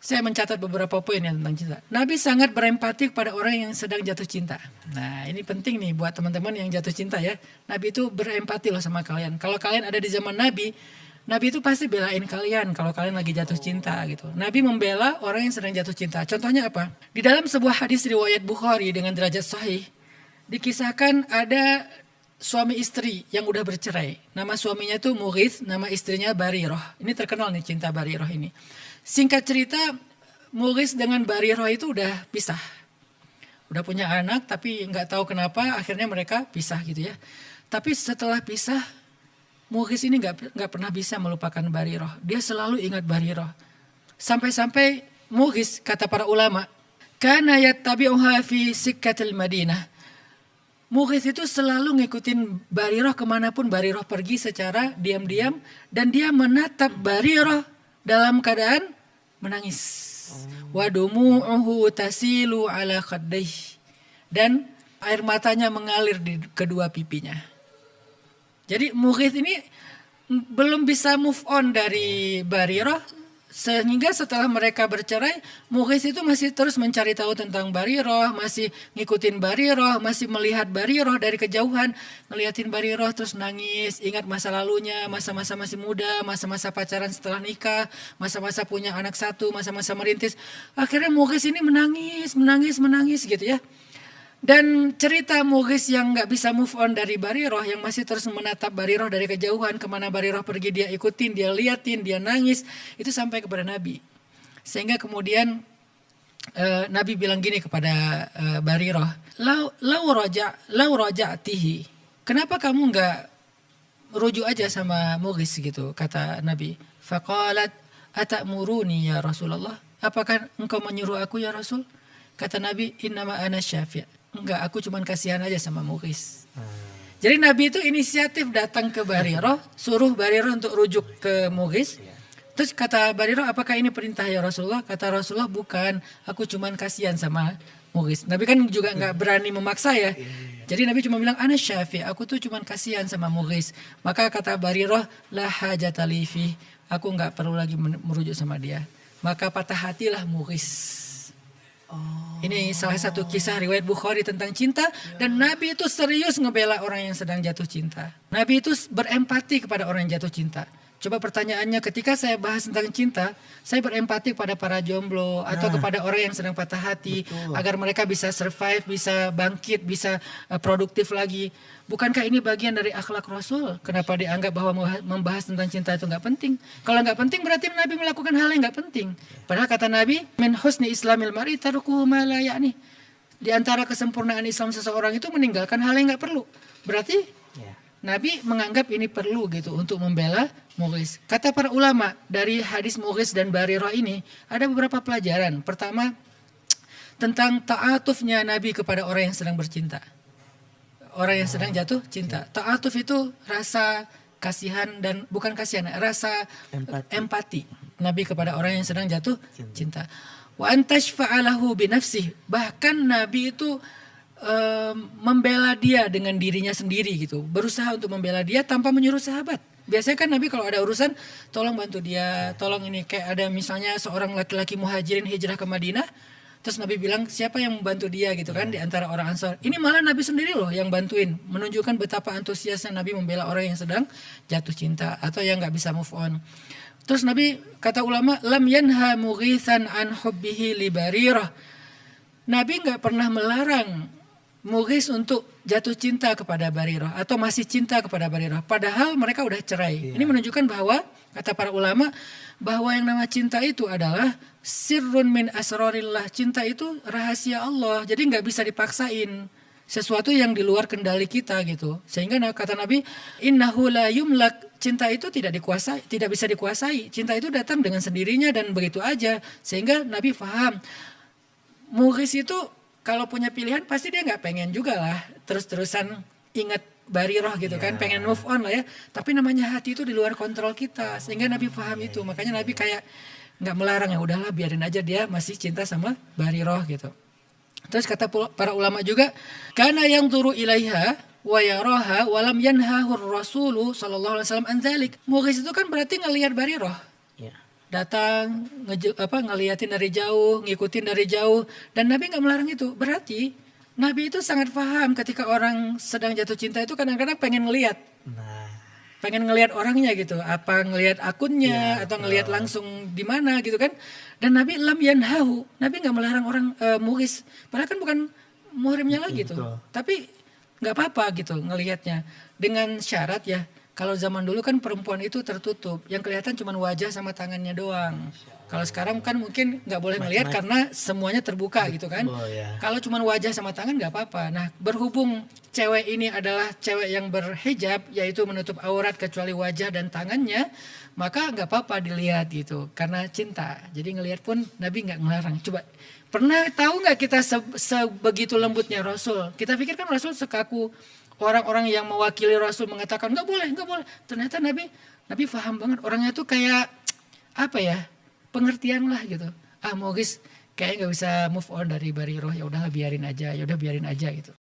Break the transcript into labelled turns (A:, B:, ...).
A: Saya mencatat beberapa poin yang tentang cinta. Nabi sangat berempati kepada orang yang sedang jatuh cinta. Nah, ini penting nih buat teman-teman yang jatuh cinta ya. Nabi itu berempati loh sama kalian. Kalau kalian ada di zaman Nabi, Nabi itu pasti belain kalian kalau kalian lagi jatuh cinta gitu. Nabi membela orang yang sedang jatuh cinta. Contohnya apa? Di dalam sebuah hadis riwayat Bukhari dengan derajat sahih, dikisahkan ada suami istri yang udah bercerai. Nama suaminya itu Mughith, nama istrinya Barirah. Ini terkenal nih cinta Barirah ini. Singkat cerita, Mughith dengan Barirah itu udah pisah. Udah punya anak tapi nggak tahu kenapa akhirnya mereka pisah gitu ya. Tapi setelah pisah, Mughith ini nggak pernah bisa melupakan Barirah. Dia selalu ingat Barirah. Sampai-sampai Mughith, kata para ulama, kana yattabi'uha fi sikkatil Madinah. Mughith itu selalu ngikutin Barirah kemanapun Barirah pergi secara diam-diam. Dan dia menatap Barirah dalam keadaan menangis. Wa dumu'uhu tasilu ala khaddayh. Dan air matanya mengalir di kedua pipinya. Jadi Mughith ini belum bisa move on dari Barirah. Sehingga setelah mereka bercerai, Mughith itu masih terus mencari tahu tentang Barirah, masih ngikutin Barirah, masih melihat Barirah dari kejauhan, ngeliatin Barirah terus nangis, ingat masa lalunya, masa-masa masih muda, masa-masa pacaran setelah nikah, masa-masa punya anak satu, masa-masa merintis. Akhirnya Mughith ini menangis gitu ya. Dan cerita Mughith yang gak bisa move on dari Barirah, yang masih terus menatap Barirah dari kejauhan, kemana Barirah pergi dia ikutin, dia liatin, dia nangis, itu sampai kepada Nabi. Sehingga kemudian Nabi bilang gini kepada Barirah, lau raja'tihi, kenapa kamu gak rujuk aja sama Mughith gitu, kata Nabi. Faqalat atamuruni ya Rasulullah, apakah engkau menyuruh aku ya Rasul? Kata Nabi, innama ana syafi'. Enggak, aku cuma kasihan aja sama Mughith. Jadi Nabi itu inisiatif datang ke Barirah, suruh Barirah untuk rujuk ke Mughith. Terus kata Barirah, apakah ini perintah ya Rasulullah? Kata Rasulullah, bukan, aku cuma kasihan sama Mughith. Nabi kan juga enggak berani memaksa ya. Jadi Nabi cuma bilang, ana syafi', aku tuh cuma kasihan sama Mughith. Maka kata Barirah, la hajata li fi, aku enggak perlu lagi merujuk sama dia. Maka patah hatilah Mughith. Ini salah satu kisah riwayat Bukhari tentang cinta. Dan Nabi itu serius ngebela orang yang sedang jatuh cinta. Nabi itu berempati kepada orang yang jatuh cinta. Coba pertanyaannya, ketika saya bahas tentang cinta, saya berempati kepada para jomblo atau kepada orang yang sedang patah hati. Betul. Agar mereka bisa survive, bisa bangkit, bisa produktif lagi. Bukankah ini bagian dari akhlak Rasul? Kenapa dianggap bahwa membahas tentang cinta itu gak penting? Kalau gak penting berarti Nabi melakukan hal yang gak penting. Padahal kata Nabi, min husni islamil mar'i tarkuhu ma la ya'ni. Di antara kesempurnaan Islam seseorang itu meninggalkan hal yang gak perlu. Berarti Nabi menganggap ini perlu gitu untuk membela Mughith. Kata para ulama, dari hadis Mughith dan Barirah ini ada beberapa pelajaran. Pertama, tentang ta'atufnya Nabi kepada orang yang sedang bercinta. Orang yang sedang jatuh cinta. Ta'atuf itu rasa kasihan dan bukan kasihan, rasa empati Nabi kepada orang yang sedang jatuh cinta. Wa antashfa'alahu binafsih. Bahkan Nabi itu membela dia dengan dirinya sendiri gitu. Berusaha untuk membela dia tanpa menyuruh sahabat. Biasanya kan Nabi kalau ada urusan, tolong bantu dia, tolong ini. Kayak ada misalnya seorang laki-laki muhajirin hijrah ke Madinah, terus Nabi bilang siapa yang membantu dia gitu kan di antara orang Ansar. Ini malah Nabi sendiri loh yang bantuin. Menunjukkan betapa antusiasnya Nabi membela orang yang sedang jatuh cinta atau yang gak bisa move on. Terus Nabi, kata ulama, lam yanha Mughithan an hubbihi li Barirah. Nabi gak pernah melarang Mughith untuk jatuh cinta kepada Barirah atau masih cinta kepada Barirah. Padahal mereka udah cerai. Ini menunjukkan bahwa, kata para ulama, bahwa yang nama cinta itu adalah sirrun min asrarillah. Cinta itu rahasia Allah. Jadi gak bisa dipaksain. Sesuatu yang di luar kendali kita gitu. Sehingga kata Nabi, innahu la yumlak. Cinta itu tidak dikuasai, tidak bisa dikuasai. Cinta itu datang dengan sendirinya dan begitu aja. Sehingga Nabi faham. Mughith itu kalau punya pilihan pasti dia nggak pengen juga lah terus-terusan ingat Barirah gitu kan, pengen move on lah ya. Tapi namanya hati itu di luar kontrol kita, sehingga Nabi paham itu. Makanya Nabi kayak nggak melarang, ya udahlah biarin aja dia masih cinta sama Barirah gitu. Terus kata para ulama juga, karena yang turu ilaiha wa yaraha walam yanhahur rasulu sallallahu alaihi wasallam an dzalik. Mughith itu kan berarti ngelihat Barirah. datang ngeliatin dari jauh, ngikutin dari jauh, dan Nabi nggak melarang itu. Berarti Nabi itu sangat paham ketika orang sedang jatuh cinta itu kadang-kadang pengen ngeliat.
B: Nah,
A: Pengen ngelihat orangnya gitu, apa ngelihat akunnya
B: ya,
A: atau ngelihat langsung di mana gitu kan. Dan Nabi lam yanhahu, Nabi nggak melarang orang muhis, padahal kan bukan muhrimnya lagi tuh.
B: betul.
A: Tapi nggak apa-apa gitu ngelihatnya dengan syarat ya. Kalau zaman dulu kan perempuan itu tertutup, yang kelihatan cuma wajah sama tangannya doang. Kalau sekarang kan mungkin nggak boleh ngelihat karena semuanya terbuka gitu kan.
B: Oh ya.
A: Kalau cuma wajah sama tangan nggak apa-apa. Nah, berhubung cewek ini adalah cewek yang berhijab, yaitu menutup aurat kecuali wajah dan tangannya, maka nggak apa-apa dilihat gitu, karena cinta. Jadi ngelihat pun Nabi nggak ngelarang. Coba, pernah tahu nggak kita sebegitu lembutnya Rasul? Kita pikir kan Rasul sekaku orang-orang yang mewakili Rasul mengatakan nggak boleh, nggak boleh. Ternyata Nabi paham banget. Orangnya tuh kayak apa ya? Pengertian lah gitu. Mau guys, kayak nggak bisa move on dari Bariroh, ya udahlah biarin aja, ya udah biarin aja gitu.